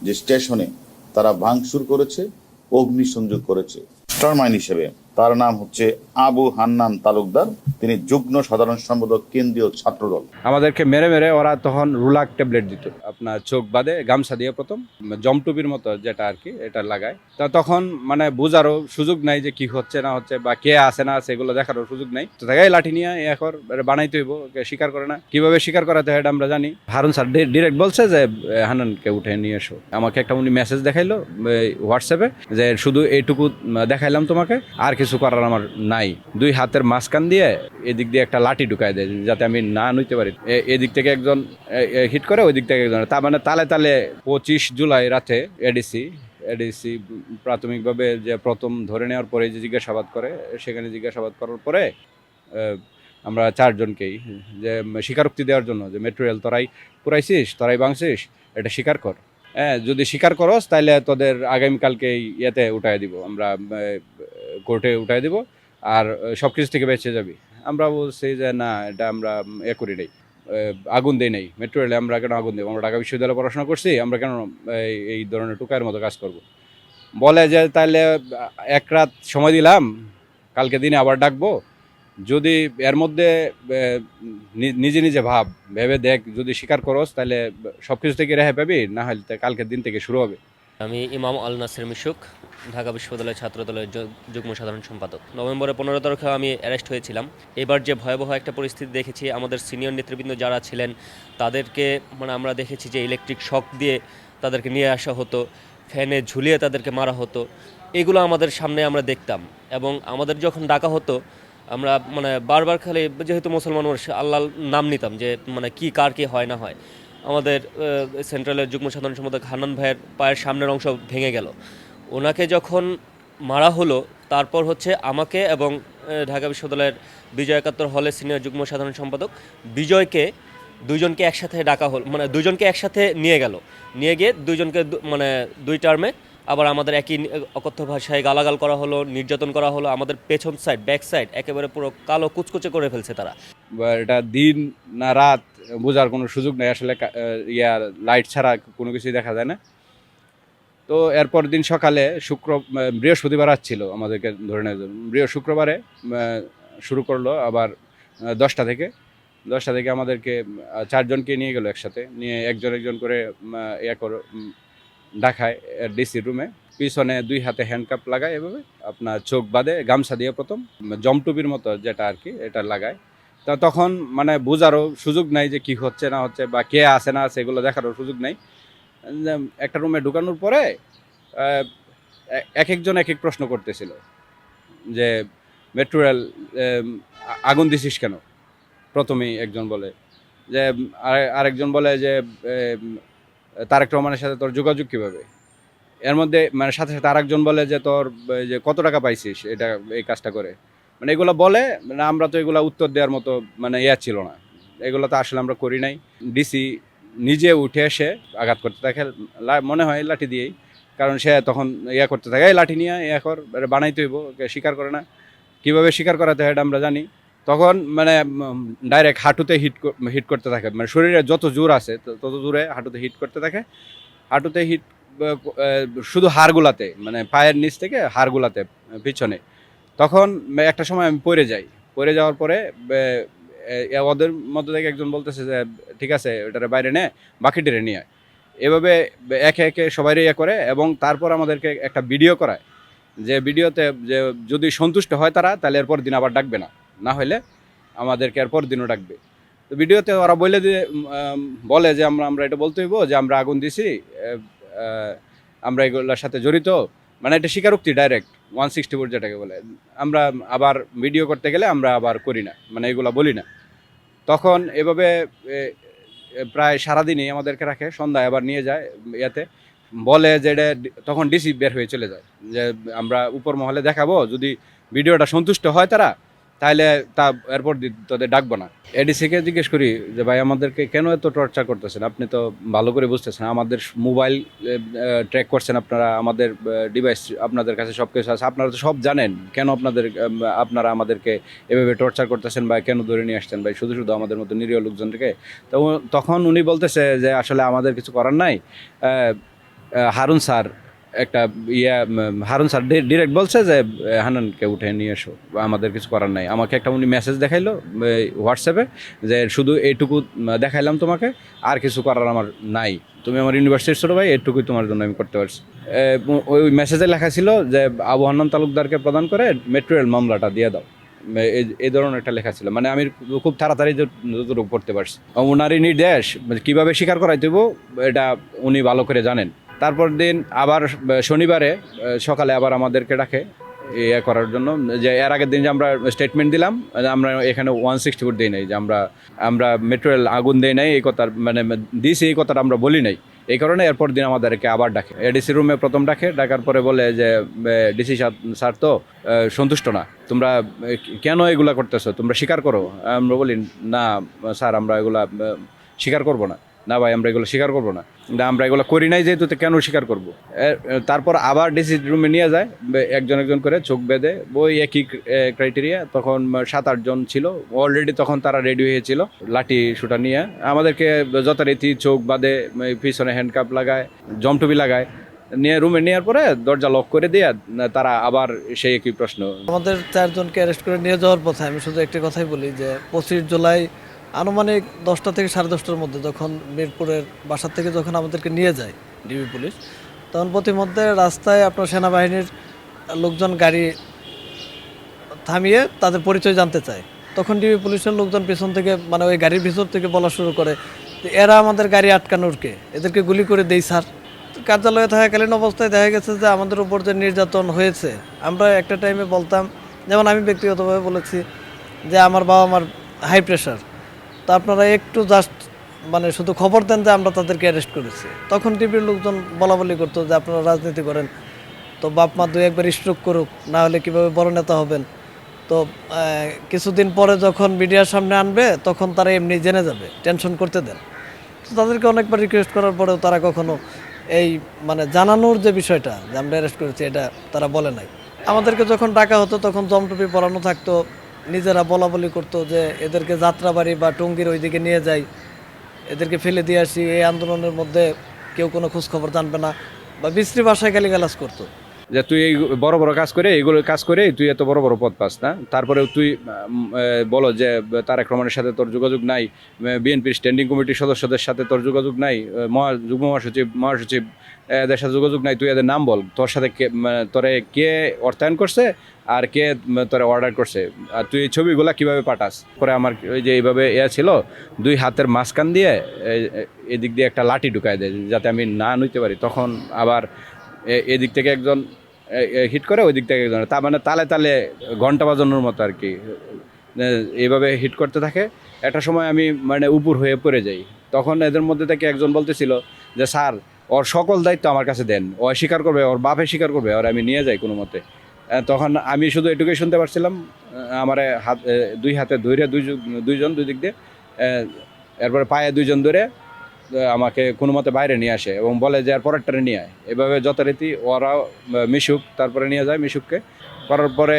যে স্টেশনে তারা ভাঙচুর করেছে, অগ্নিসংযোগ করেছে। মাস্টারমাইন্ড হিসেবে তার নাম হচ্ছে আবু হান্নান তালুকদার। তিনি যুগ্ম সাধারণ সম্পাদক, কেন্দ্রীয় ছাত্রদল। আমাদেরকে মেরে মেরে ওরা তখন রুলাক ট্যাবলেট দিত, আপনার চোখ বাদে গামছা দিয়ে প্রথম জমটুপির মতো যেটা আর কি, এটা লাগায়। তা তখন মানে বোঝারও সুযোগ নাই যে কি হচ্ছে না হচ্ছে বা কে আছে না আছে, এগুলো দেখারও সুযোগ নাই। তো তাকে লাঠি নিয়ে এখন বানাইতে হইব, স্বীকার করে না। কিভাবে স্বীকার করাতে হয় এটা আমরা জানি। হারুন স্যার ডিরেক্ট বলছে যে হান্নানকে উঠে নিয়ে এসো। আমাকে একটা উনি মেসেজ দেখাইলো হোয়াটসঅ্যাপে যে শুধু এইটুকু দেখাইলাম তোমাকে, আর কিছু করার আমার নাই। দুই হাতের মাঝখান দিয়ে এদিক দিয়ে একটা লাঠি ঢুকায় দেয় যাতে আমি না নিতে পারি। এদিক থেকে একজন হিট করে, ওই দিক থেকে একজন, তার মানে তালে তালে 25 জুলাই রাতে এডিসি প্রাথমিকভাবে যে প্রথম ধরে নেওয়ার পরে যে জিজ্ঞাসাবাদ করে, সেখানে জিজ্ঞাসাবাদ করার পরে আমরা চারজনকেই যে স্বীকারোক্তি দেওয়ার জন্য যে মেটেরিয়াল তোরাই পুরাইছিস, তোরাই ভাঙছিস, এটা স্বীকার কর। হ্যাঁ, যদি স্বীকার করস তাহলে তোদের আগামীকালকে ইয়েতে উঠাই দিব, আমরা কোর্টে উঠাই দিব, আর সব কিছু থেকে বেঁচে যাবি। আমরা বলছি যে না, এটা আমরা করি নাই, আগুন দেই নাই মেটেরিয়ালে, আমরা কেন আগুন দেবো? আমরা ঢাকা বিশ্ববিদ্যালয়ে পড়াশোনা করছি, আমরা কেন এই ধরনের টুকায়ের মতো কাজ করব? বলে যে তাহলে এক রাত সময় দিলাম, কালকে দিনে আবার ডাকবো, যদি এর মধ্যে নিজে নিজে ভেবে দেখ, যদি স্বীকার করস তাহলে সব কিছু থেকে রেহাই পাবি, না হলে কালকের দিন থেকে শুরু হবে। আমি ইমাম আল নাসির মিশুক, ঢাকা বিশ্ববিদ্যালয় ছাত্রদলের যুগ্ম সাধারণ সম্পাদক। নভেম্বরের 15 তারিখে আমি অ্যারেস্ট হয়েছিলাম। এবার যে ভয়াবহ একটা পরিস্থিতি দেখেছি, আমাদের সিনিয়র নেতৃবৃন্দ যারা ছিলেন তাদেরকে মানে আমরা দেখেছি যে ইলেকট্রিক শক দিয়ে তাদেরকে নিয়ে আসা হতো, ফ্যানে ঝুলিয়ে তাদেরকে মারা হতো। এগুলো আমাদের সামনে আমরা দেখতাম, এবং আমাদের যখন ডাকা হতো আমরা মানে বারবার খালি, যেহেতু মুসলমান মানুষ, আল্লাহর নাম নিতাম যে মানে কি কার কি হয় না হয়। আমাদের সেন্ট্রালের যুগ্ম সাধারণ সম্পাদক হান্নান ভাইয়ের পায়ের সামনের অংশ ভেঙে গেল। ওনাকে যখন মারা হলো, তারপর হচ্ছে আমাকে এবং ঢাকা বিশ্ববিদ্যালয়ের বিজয় 71 হলের সিনিয়র যুগ্ম সাধারণ সম্পাদক বিজয়কে, দুইজনকে একসাথে ডাকা হলো, মানে দুইজনকে একসাথে নিয়ে গেল, নিয়ে গিয়ে দুইজনকে মানে দুই টার্মে আবার আমাদের একই অকথ্য ভাষায় গালাগাল করা হলো, নির্যাতন করা হলো। আমাদের পেছন সাইড, ব্যাক সাইড একেবারে পুরো কালো কুচকুচে করে ফেলছে তারা। এটা দিন না রাত বোঝার কোনো সুযোগ নেই আসলে, লাইট ছাড়া কোনো কিছুই দেখা যায় না। তো এরপর দিন সকালে বৃহস্পতিবার ছিল আমাদেরকে ধরে নেওয়ার জন্য। শুক্রবারে শুরু করলো আবার 10টা থেকে আমাদেরকে চারজনকে নিয়ে গেল একসাথে, নিয়ে একজন একজন করে ঢাকায় ডিসি রুমে, পিছনে দুই হাতে হ্যান্ডকাপ লাগায়, এভাবে আপনার চোখ বাদে গামছা দিয়ে প্রথম জমটুপির মতো যেটা আর কি, এটা লাগায়। তা তখন মানে বোঝারও সুযোগ নাই যে কি হচ্ছে না হচ্ছে বা কে আছে না আছে, এগুলো দেখারও সুযোগ নাই। একটা রুমে ঢুকানোর পরে এক একজন এক এক প্রশ্ন করতেছিল যে মেটেরিয়াল আগুন দিছিস কেন? প্রথমেই একজন বলে যে, আরেকজন বলে যে তারেক রহমানের সাথে তোর যোগাযোগ কিভাবে? এর মধ্যে মানে সাথে সাথে আরেকজন বলে যে তোর যে কত টাকা পাইছিস এটা এই কাজটা করে। মানে এগুলো বলে, মানে আমরা তো এগুলো উত্তর দেওয়ার মতো মানে ছিল না, এগুলো তো আসলে আমরা করি নাই। ডিসি নিজে উঠে এসে আঘাত করতে থাকে, মনে হয় লাঠি দিয়েই, কারণ সে তখন করতে থাকে, এই লাঠি নিয়ে বানাইতে হইব, স্বীকার করে না। কীভাবে স্বীকার করাতে হয় এটা আমরা জানি। তখন মানে ডাইরেক্ট হাঁটুতে হিট করতে থাকে, মানে শরীরে যত জোর আছে তত জোরে হাঁটুতে হিট করতে থাকে। হাঁটুতে হিট শুধু হাড়গুলাতে, মানে পায়ের নিচ থেকে হাড়গুলাতে পিছনে। তখন একটা সময় আমি পড়ে যাওয়ার পরে ওদের মধ্যে থেকে একজন বলতেছে যে ঠিক আছে, ওটারে বাইরে নে, বাকিটিরে নিয়ে। এভাবে একে একে সবাই করে, এবং তারপর আমাদেরকে একটা ভিডিও করায়, যে ভিডিওতে যে যদি সন্তুষ্ট হয় তারা, তাহলে এরপর দিন আবার ডাকবে না, না হলে আমাদেরকে এরপর দিনও ডাকবে। তো ভিডিওতে ওরা বলে যে আমরা এটা বলতে হইব যে আমরা আগুন দিছি, আমরা এগুলোর সাথে জড়িত, মানে এটা স্বীকারোক্তি ডাইরেক্ট 164 যেটাকে বলে। আমরা আবার ভিডিও করতে গেলে আমরা আবার করি না, মানে এগুলো বলি না। তখন এভাবে প্রায় সারাদিনই আমাদেরকে রাখে, সন্ধ্যায় আবার নিয়ে যায় ইয়াতে, বলে যে এটা তখন ডিসি বের হয়ে চলে যায় যে আমরা উপর মহলে দেখাবো, যদি ভিডিওটা সন্তুষ্ট হয় তারা, তাহলে তা এরপর তাদের ডাকবো না। এডিসিকে জিজ্ঞেস করি যে ভাই, আমাদেরকে কেন এত টর্চার করতেছেন? আপনি তো ভালো করে বুঝতেছেন, আমাদের মোবাইল ট্র্যাক করছেন আপনারা, আমাদের ডিভাইস আপনাদের কাছে সব কিছু আছে, আপনারা তো সব জানেন, কেন আপনারা আমাদেরকে এভাবে টর্চার করতেছেন বা কেন ধরে নিয়ে আসছেন ভাই, শুধু শুধু আমাদের মতো নিরীহ লোকজনকে? তো তখন উনি বলতেছে যে আসলে আমাদের কিছু করার নাই, হারুন স্যার একটা হারুন স্যার ডিরেক্ট বলছে যে হান্নানকে উঠে নিয়ে এসো, আমাদের কিছু করার নাই। আমাকে একটা উনি মেসেজ দেখাইলো হোয়াটসঅ্যাপে যে শুধু এইটুকু দেখাইলাম তোমাকে, আর কিছু করার আমার নাই, তুমি আমার ইউনিভার্সিটির ছোটো ভাই, এটুকুই তোমার জন্য আমি করতে পারছি। ওই মেসেজে লেখা ছিল যে আবু হান্নান তালুকদারকে প্রদান করে মেট্রো রেল মামলাটা দিয়ে দাও, এই ধরনের একটা লেখা ছিল। মানে আমি খুব তাড়াতাড়ি যতটুকু পড়তে পারছি। ওনারই নির্দেশ, কীভাবে স্বীকার করাইতে হইব এটা উনি ভালো করে জানেন। তারপর দিন আবার শনিবারে সকালে আবার আমাদেরকে ডাকে ইয়ে করার জন্য, যে এর আগের দিন যে আমরা স্টেটমেন্ট দিলাম আমরা এখানে 164 দিই নাই, যে আমরা মেট্রো রেল আগুন দেই নাই এই কথা, মানে দিয়েছি এই কথাটা আমরা বলি নাই। এই কারণে এরপর দিন আমাদেরকে আবার ডাকে, এডিসি রুমে প্রথম ডাকার পরে বলে যে ডিসি স্যার তো সন্তুষ্ট না, তোমরা কেন এগুলা করতেছো, তোমরা স্বীকার করো। আমরা বলি না স্যার, আমরা এগুলা স্বীকার করবো না, না ভাই আমরা এগুলো স্বীকার করবো না, আমরা এগুলো করি নাই যেহেতু তো কেন স্বীকার করবো। তারপর আবার ডিসি রুমে নিয়ে যায়, একজন করে চোখ বেঁধে, ওই একই ক্রাইটেরিয়া। তখন 7-8 জন ছিল অলরেডি, তখন তারা রেডি হয়েছিল লাঠি সুটা নিয়ে আমাদেরকে যথারীতি চোখ বাঁধে, পিছনে হ্যান্ডকাপ লাগায়, জমটুপি লাগায়, নিয়ে রুমে নেওয়ার পরে দরজা লক করে দিয়ে তারা আবার সেই একই প্রশ্ন। আমাদের 4 জনকে অ্যারেস্ট করে নিয়ে যাওয়ার পথে আমি শুধু একটি কথাই বলি যে 25 জুলাই আনুমানিক 10টা থেকে 10:30টার মধ্যে যখন মিরপুরের বাসার থেকে যখন আমাদেরকে নিয়ে যায় ডিবি পুলিশ, তখন প্রতিমধ্যে রাস্তায় আপনার সেনাবাহিনীর লোকজন গাড়ি থামিয়ে তাদের পরিচয় জানতে চায়। তখন ডিবি পুলিশের লোকজন পিছন থেকে, মানে ওই গাড়ির ভিতর থেকে বলা শুরু করে যে এরা আমাদের গাড়ি আটকানোর কে, এদেরকে গুলি করে দেই স্যার। কার্যালয়ে থাকাকালীন অবস্থায় দেখা গেছে যে আমাদের উপর যে নির্যাতন হয়েছে, আমরা একটা টাইমে বলতাম, যেমন আমি ব্যক্তিগতভাবে বলেছি যে আমার বাবা আমার হাই প্রেশার, তো আপনারা একটু জাস্ট মানে শুধু খবর দেন যে আমরা তাদেরকে অ্যারেস্ট করেছি। তখন টিভির লোকজন বলা বলি করতো যে আপনারা রাজনীতি করেন, তো বাপ মা 2-1 স্ট্রোক করুক, না হলে কীভাবে বড় নেতা হবেন। তো কিছুদিন পরে যখন মিডিয়ার সামনে আনবে তখন তারা এমনি জেনে যাবে, টেনশন করতে দেন। তো তাদেরকে অনেকবার রিকোয়েস্ট করার পরেও তারা কখনো এই মানে জানানোর যে বিষয়টা যে আমরা অ্যারেস্ট করেছি এটা তারা বলে নাই। আমাদেরকে যখন ডাকা হতো তখন জমটুপি পরানো থাকতো, নিজেরা বলা বলি করতো যে এদেরকে যাত্রাবাড়ি বা টঙ্গীর ওইদিকে নিয়ে যাই, এদেরকে ফেলে দিয়ে আসি, এই আন্দোলনের মধ্যে কেউ কোনো খোঁজখবর জানবে না, বা বিশ্রী ভাষায় গালিগালাজ করতো। যে তুই এই বড় বড় কাজ করে, এইগুলো কাজ করে তুই এত বড় বড় পদ পাস না, তারপরে তুই বলো যে তারেক রহমানের সাথে তোর যোগাযোগ নাই, বিএনপির স্ট্যান্ডিং কমিটির সদস্যদের সাথে তোর যোগাযোগ নাই, যুগ্ম মহাসচিব এদের সাথে যোগাযোগ নাই, তুই এদের নাম বল, তোর সাথে তোরে কে অর্থায়ন করছে আর কে তোরে অর্ডার করছে, আর তুই এই ছবিগুলা কিভাবে পাঠাস। পরে আমার ওই যে এইভাবে ছিল, 2 হাতের মাঝখান দিয়ে এদিক দিয়ে একটা লাঠি ঢুকায় দেয় যাতে আমি না নিতে পারি। তখন আবার এদিক থেকে একজন হিট করে, ওই দিক থেকে একজন, তার মানে তালে তালে ঘন্টা বাজানোর মতো আর কি, এইভাবে হিট করতে থাকে। একটা সময় আমি মানে উপর হয়ে পড়ে যাই। তখন এদের মধ্যে থেকে একজন বলতেছিল যে স্যার ওর সকল দায়িত্ব আমার কাছে দেন, ও স্বীকার করবে, ওর বাপে স্বীকার করবে, ওর আমি নিয়ে যাই কোনো মতে। তখন আমি শুধু এটুকুই শুনতে পারছিলাম, আমার 2 হাতে ধরে দুইজন দুই দিক দিয়ে, এরপরে পায়ে 2 জন ধরে আমাকে কোনো মতে বাইরে নিয়ে আসে এবং বলে যে আর পরেরটারে নিয়ে আয়। এভাবে যথারীতি ওরাও মিশুক তারপরে নিয়ে যায়, মিশুককে করার পরে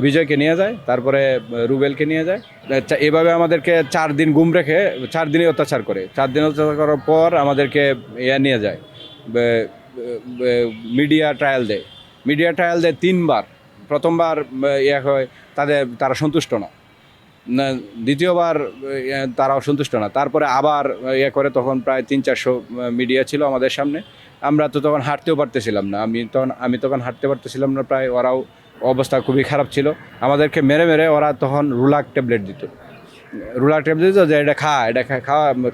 বিজয়কে নিয়ে যায়, তারপরে রুবেলকে নিয়ে যায়। এভাবে আমাদেরকে 4 দিন গুম রেখে 4 দিনই অত্যাচার করে। 4 দিন অত্যাচার করার পর আমাদেরকে নিয়ে যায়, মিডিয়া ট্রায়াল দেয়। 3বার। প্রথমবার হয় তারা সন্তুষ্ট না, দ্বিতীয়বার তারাও সন্তুষ্ট না, তারপরে আবার করে। তখন প্রায় 300-400 মিডিয়া ছিল আমাদের সামনে। আমরা তো তখন হাঁটতেও পারতেছিলাম না, আমি তখন হাঁটতে পারতেছিলাম না প্রায়। ওরাও অবস্থা খুবই খারাপ ছিল। আমাদেরকে মেরে ওরা তখন রুলাক ট্যাবলেট দিত যে এটা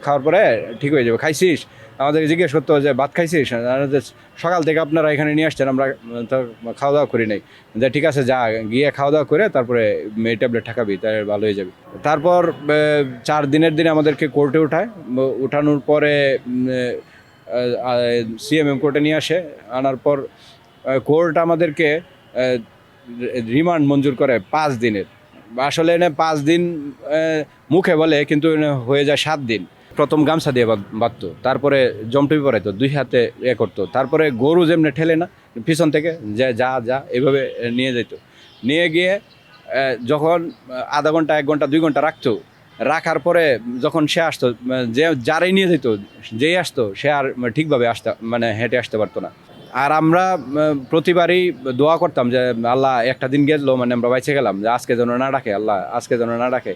খাওয়ার পরে ঠিক হয়ে যাবে। খাইছিস? আমাদেরকে জিজ্ঞেস করতো যে ভাত খাইছিস? সকাল থেকে আপনারা এখানে নিয়ে আসছেন, আমরা তো খাওয়া দাওয়া করি নাই। যে ঠিক আছে, যা গিয়ে খাওয়া দাওয়া করে তারপরে এই ট্যাবলেট ঠাকাবি, তাই ভালো হয়ে যাবে। তারপর 4 দিনের দিনে আমাদেরকে কোর্টে উঠানোর পরে সিএমএম কোর্টে নিয়ে আসে। আনার পর কোর্ট আমাদেরকে রিমান্ড মঞ্জুর করে 5 দিনের। আসলে এনে 5 দিন মুখে বলে, কিন্তু হয়ে যায় 7 দিন। প্রথম গামছা দিয়ে বাঁধতো, তারপরে জমটুপি পরাইতো, 2 হাতে করতো, তারপরে গরু যেমনি ঠেলে না পিছন থেকে যে যা এভাবে নিয়ে যেত। নিয়ে গিয়ে যখন আধা ঘন্টা 1 ঘন্টা 2 ঘন্টা রাখতো, রাখার পরে যখন সে আসতো, যে যারাই নিয়ে যেত, যেই আসতো সে আর ঠিকভাবে হেঁটে আসতে পারতো না। আর আমরা প্রতিবারই দোয়া করতাম যে আল্লাহ একটা দিন গেলো, আমরা বাইচে গেলাম, যে আজকে যেন না ডাকে, আল্লাহ আজকে যেন না ডাকে।